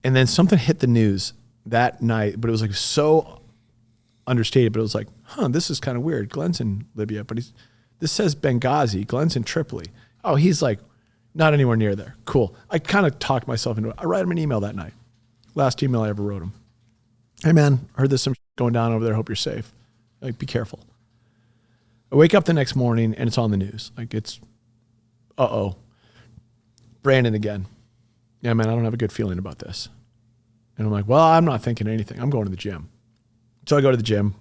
And then something hit the news that night, but it was like so understated, but it was like, this is kind of weird. Glen's in Libya, but this says Benghazi. Glen's in Tripoli. Oh, he's like not anywhere near there. Cool. I kind of talked myself into it. I write him an email that night. Last email I ever wrote him. Hey man, heard there's some shit going down over there. Hope you're safe. Like, be careful. I wake up the next morning and it's on the news. Like, it's, Brandon again. Yeah, man, I don't have a good feeling about this. And I'm like, well, I'm not thinking anything. I'm going to the gym. So I go to the gym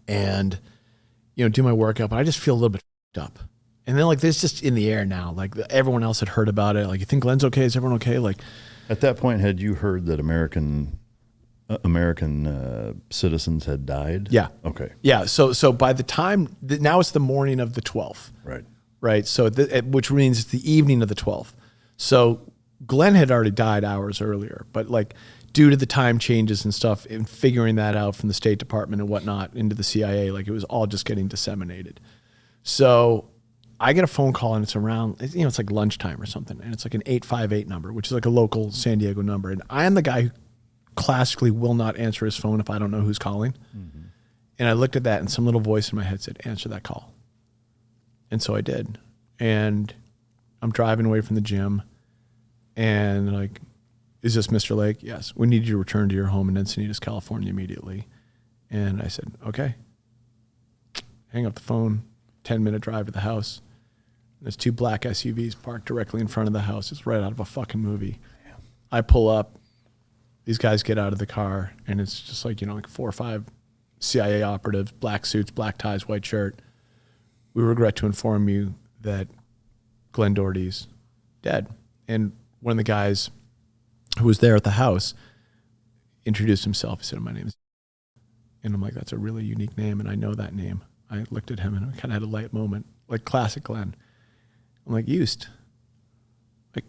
and, do my workout, but I just feel a little bit f***ed up. And then like, this just in the air now, like everyone else had heard about it. Like, you think Glen's okay? Is everyone okay? Like, at that point, had you heard that American citizens had died? Yeah. Okay. Yeah. So by the time, now it's the morning of the 12th. Right. Right. So, which means it's the evening of the 12th. So Glen had already died hours earlier, but like due to the time changes and stuff and figuring that out from the State Department and whatnot into the CIA, like it was all just getting disseminated. So I get a phone call and it's around, it's like lunchtime or something. And it's like an 858 number, which is like a local San Diego number. And I am the guy who classically will not answer his phone if I don't know who's calling. Mm-hmm. And I looked at that and some little voice in my head said, answer that call. And so I did. And I'm driving away from the gym and like, is this Mr. Lake? Yes. We need you to return to your home in Encinitas, California immediately. And I said, okay. Hang up the phone, 10-minute drive to the house. There's 2 black SUVs parked directly in front of the house. It's right out of a fucking movie. Damn. I pull up. These guys get out of the car and it's just like, like 4 or 5 CIA operatives, black suits, black ties, white shirt. We regret to inform you that Glen Doherty's dead. And one of the guys who was there at the house introduced himself. He said, my name is, and I'm like, that's a really unique name. And I know that name. I looked at him and I kind of had a light moment, like classic Glen. I'm like, Eust, like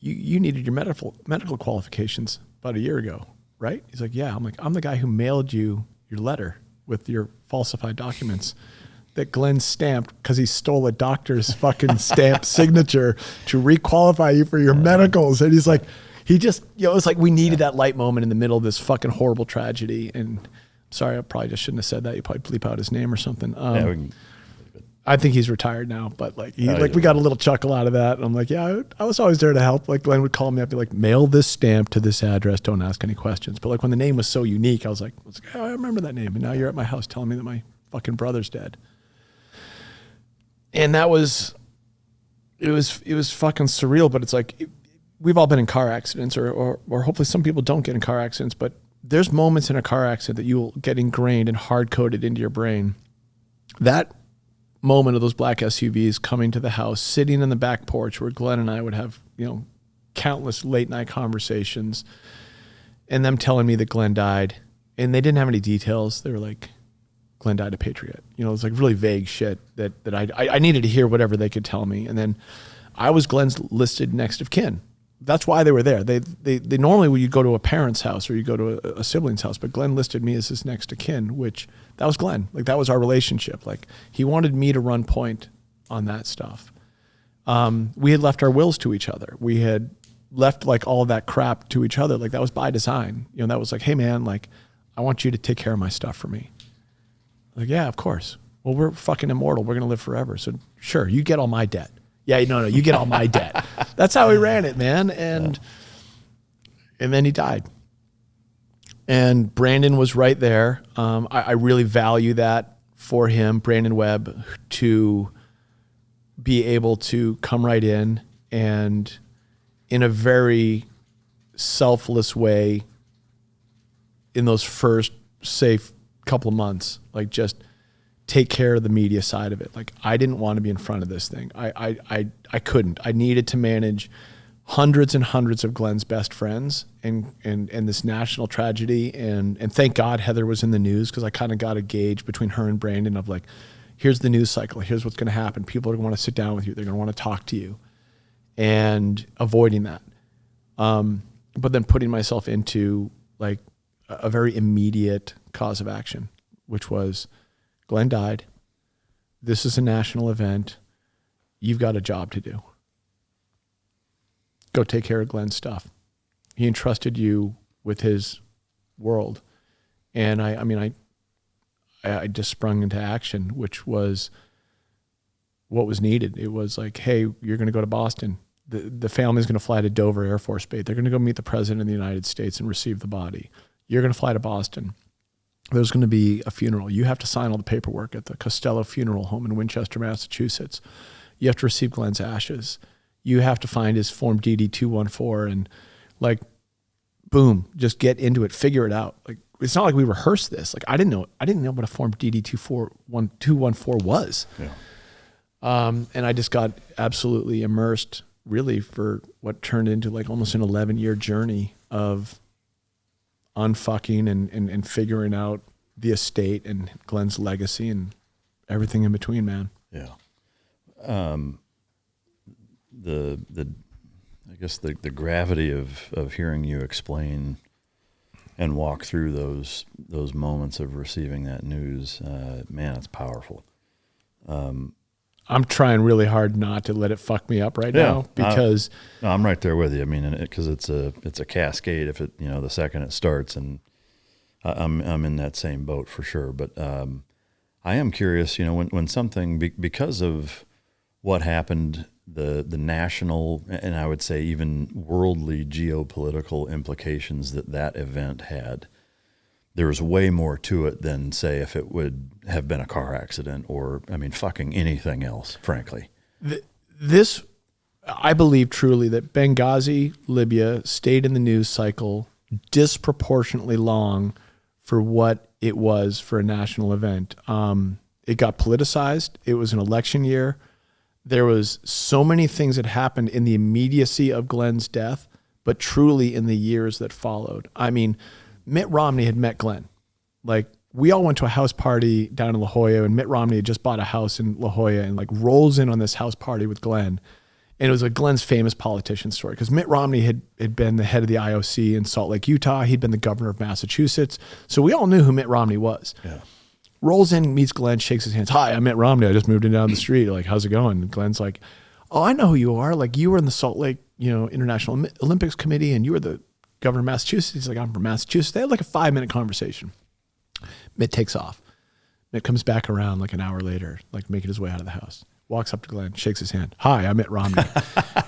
you needed your medical qualifications about a year ago, right? He's like, yeah. I'm like, I'm the guy who mailed you your letter with your falsified documents that Glen stamped because he stole a doctor's fucking stamp signature to requalify you for your medicals. And he's like, he just, it's like we needed that light moment in the middle of this fucking horrible tragedy. And sorry, I probably just shouldn't have said that. You probably bleep out his name or something. I think he's retired now, but like, we got a little chuckle out of that. And I'm like, yeah, I was always there to help. Like Glen would call me up, be like, mail this stamp to this address. Don't ask any questions. But like when the name was so unique, I was like, oh, I remember that name. And now you're at my house telling me that my fucking brother's dead. And it was fucking surreal, but it's like, we've all been in car accidents or hopefully some people don't get in car accidents, but there's moments in a car accident that you'll get ingrained and hard-coded into your brain. That moment of those black SUVs coming to the house, sitting in the back porch where Glen and I would have, countless late night conversations and them telling me that Glen died and they didn't have any details. They were like, Glen died a patriot. It was like really vague shit that I needed to hear whatever they could tell me. And then I was Glen's listed next of kin. That's why they were there. They normally when you go to a parent's house or you go to a sibling's house, but Glen listed me as his next of kin, which that was Glen. Like that was our relationship. Like he wanted me to run point on that stuff. We had left our wills to each other. We had left like all of that crap to each other. Like that was by design. That was like, hey man, like I want you to take care of my stuff for me. Like, yeah, of course. Well, we're fucking immortal. We're going to live forever. So sure, you get all my debt. Yeah, no, you get all my debt. That's how we ran it, man. And then he died. And Brandon was right there. I really value that for him, Brandon Webb, to be able to come right in and in a very selfless way in those first safe couple of months, like just take care of the media side of it. Like I didn't want to be in front of this thing. I couldn't. I needed to manage hundreds and hundreds of Glen's best friends and this national tragedy. And thank God Heather was in the news because I kind of got a gauge between her and Brandon of like, here's the news cycle. Here's what's going to happen. People are going to want to sit down with you. They're going to want to talk to you and avoiding that. But then putting myself into like a very immediate cause of action, which was Glen died. This is a national event. You've got a job to do. Go take care of Glen's stuff. He entrusted you with his world. And I just sprung into action, which was what was needed. It was like, hey, you're going to go to Boston. The family's going to fly to Dover Air Force Base. They're going to go meet the president of the United States and receive the body. You're going to fly to Boston. There's going to be a funeral. You have to sign all the paperwork at the Costello Funeral Home in Winchester, Massachusetts. You have to receive Glen's ashes. You have to find his Form DD-214 and like, boom, just get into it, figure it out. Like, it's not like we rehearsed this. Like, I didn't know what a Form DD-214 was. Yeah. And I just got absolutely immersed really for what turned into like almost an 11-year journey of unfucking and figuring out the estate and Glen's legacy and everything in between, man. Yeah. I guess the gravity of hearing you explain and walk through those moments of receiving that news, man, it's powerful. I'm trying really hard not to let it fuck me up right now because no, I'm right there with you. I mean, because it's a cascade. If it, the second it starts, and I'm in that same boat for sure. But I am curious, when something because of what happened, the national and I would say even worldly geopolitical implications that event had. There's way more to it than, say, if it would have been a car accident or, fucking anything else, frankly. This, I believe truly that Benghazi, Libya, stayed in the news cycle disproportionately long for what it was for a national event. It got politicized. It was an election year. There was so many things that happened in the immediacy of Glen's death, but truly in the years that followed. Mitt Romney had met Glen. Like, we all went to a house party down in La Jolla, and Mitt Romney had just bought a house in La Jolla and like rolls in on this house party with Glen. And it was like Glen's famous politician story because Mitt Romney had been the head of the IOC in Salt Lake, Utah. He'd been the governor of Massachusetts. So we all knew who Mitt Romney was. Yeah. Rolls in, meets Glen, shakes his hands. Hi, I'm Mitt Romney. I just moved in down the street. Like, how's it going? And Glen's like, oh, I know who you are. Like, you were in the Salt Lake, International Olympics Committee, and you were the governor of Massachusetts. He's like, I'm from Massachusetts. They had like a 5-minute conversation. Mitt takes off. Mitt comes back around like an hour later, like making his way out of the house. Walks up to Glen, shakes his hand. Hi, I'm Mitt Romney.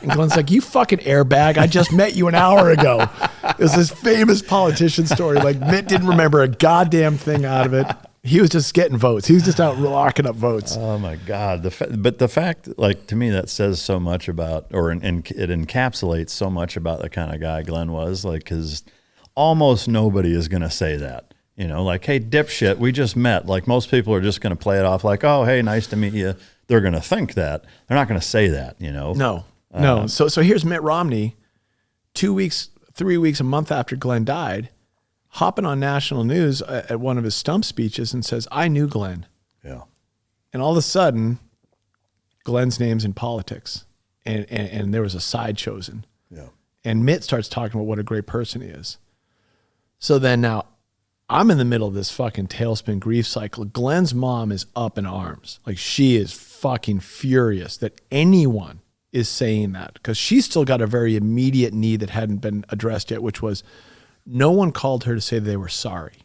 And Glen's like, you fucking airbag. I just met you an hour ago. It was this famous politician story. Like, Mitt didn't remember a goddamn thing out of it. He was just getting votes. He was just out locking up votes. Oh my God. But the fact, like, to me, that says so much about, or it encapsulates so much about the kind of guy Glen was, like, because almost nobody is going to say that, like, hey, dipshit, we just met. Like, most people are just going to play it off like, oh, hey, nice to meet you. They're going to think that. They're not going to say that, No. So here's Mitt Romney, 2 weeks, 3 weeks, a month after Glen died, hopping on national news at one of his stump speeches and says, I knew Glen. Yeah. And all of a sudden, Glen's name's in politics. And there was a side chosen. Yeah. And Mitt starts talking about what a great person he is. So then now I'm in the middle of this fucking tailspin grief cycle. Glen's mom is up in arms. Like, she is fucking furious that anyone is saying that because she's still got a very immediate need that hadn't been addressed yet, which was no one called her to say they were sorry.